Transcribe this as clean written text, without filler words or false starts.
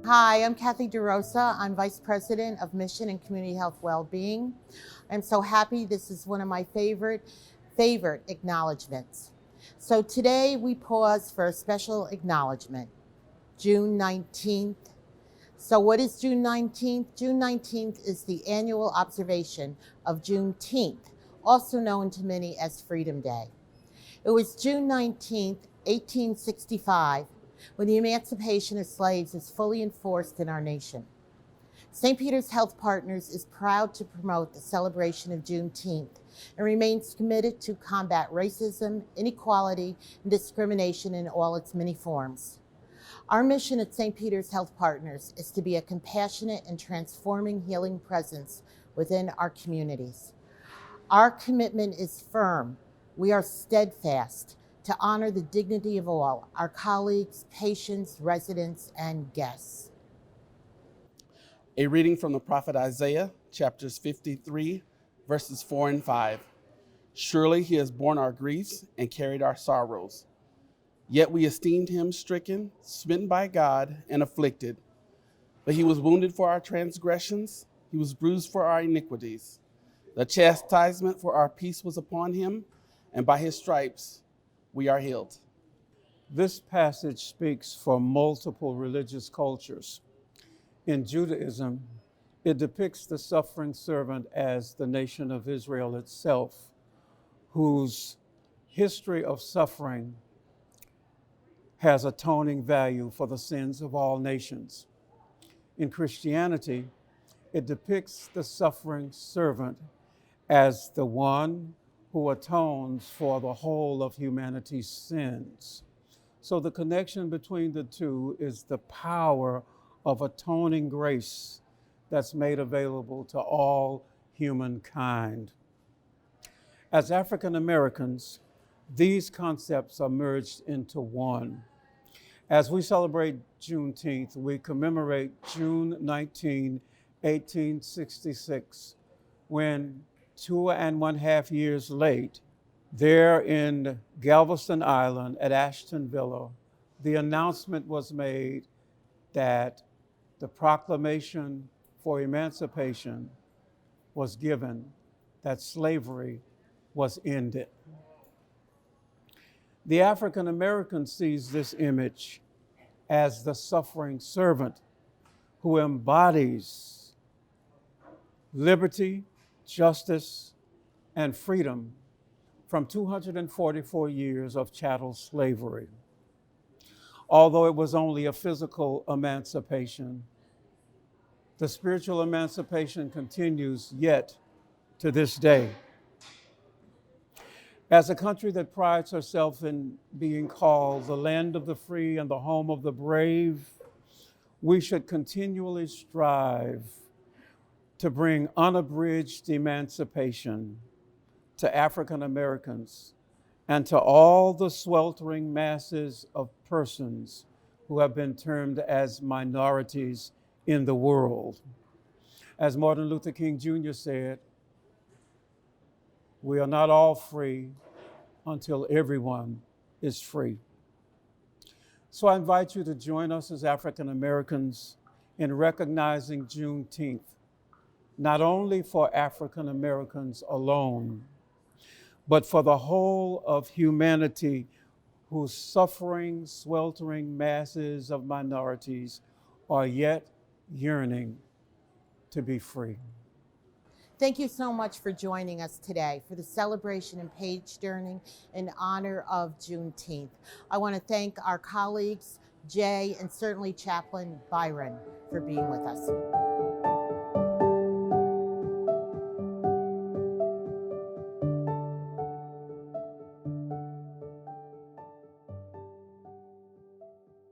Hi, I'm Kathy DeRosa. I'm Vice President of Mission and Community Health Wellbeing. I'm so happy. This is one of my favorite acknowledgements. So today we pause for a special acknowledgement, June 19th. So what is June 19th? June 19th is the annual observation of Juneteenth, also known to many as Freedom Day. It was June 19th, 1865, when the emancipation of slaves is fully enforced in our nation. St. Peter's Health Partners is proud to promote the celebration of Juneteenth and remains committed to combat racism, inequality, and discrimination in all its many forms. Our mission at St. Peter's Health Partners is to be a compassionate and transforming healing presence within our communities. Our commitment is firm. We are steadfast to honor the dignity of all, our colleagues, patients, residents, and guests. A reading from the prophet Isaiah, chapters 53, verses 4 and 5. Surely he has borne our griefs and carried our sorrows. Yet we esteemed him stricken, smitten by God, and afflicted. But he was wounded for our transgressions, he was bruised for our iniquities. The chastisement for our peace was upon him, and by his stripes we are healed. This passage speaks for multiple religious cultures. In Judaism, it depicts the suffering servant as the nation of Israel itself, whose history of suffering has atoning value for the sins of all nations. In Christianity, it depicts the suffering servant as the one who atones for the whole of humanity's sins. So the connection between the two is the power of atoning grace that's made available to all humankind. As African Americans, these concepts are merged into one. As we celebrate Juneteenth, we commemorate June 19, 1866, when 2.5 years late, there in Galveston Island at Ashton Villa, the announcement was made that the proclamation for emancipation was given, that slavery was ended. The African American sees this image as the suffering servant who embodies liberty, justice, and freedom from 244 years of chattel slavery. Although it was only a physical emancipation, the spiritual emancipation continues yet to this day. As a country that prides herself in being called the land of the free and the home of the brave, we should continually strive to bring unabridged emancipation to African Americans and to all the sweltering masses of persons who have been termed as minorities in the world. As Martin Luther King Jr. said, we are not all free until everyone is free. So I invite you to join us as African Americans in recognizing Juneteenth, not only for African Americans alone, but for the whole of humanity whose suffering, sweltering masses of minorities are yet yearning to be free. Thank you so much for joining us today for the celebration and page turning in honor of Juneteenth. I want to thank our colleagues, Jay, and certainly Chaplain Byron, for being with us.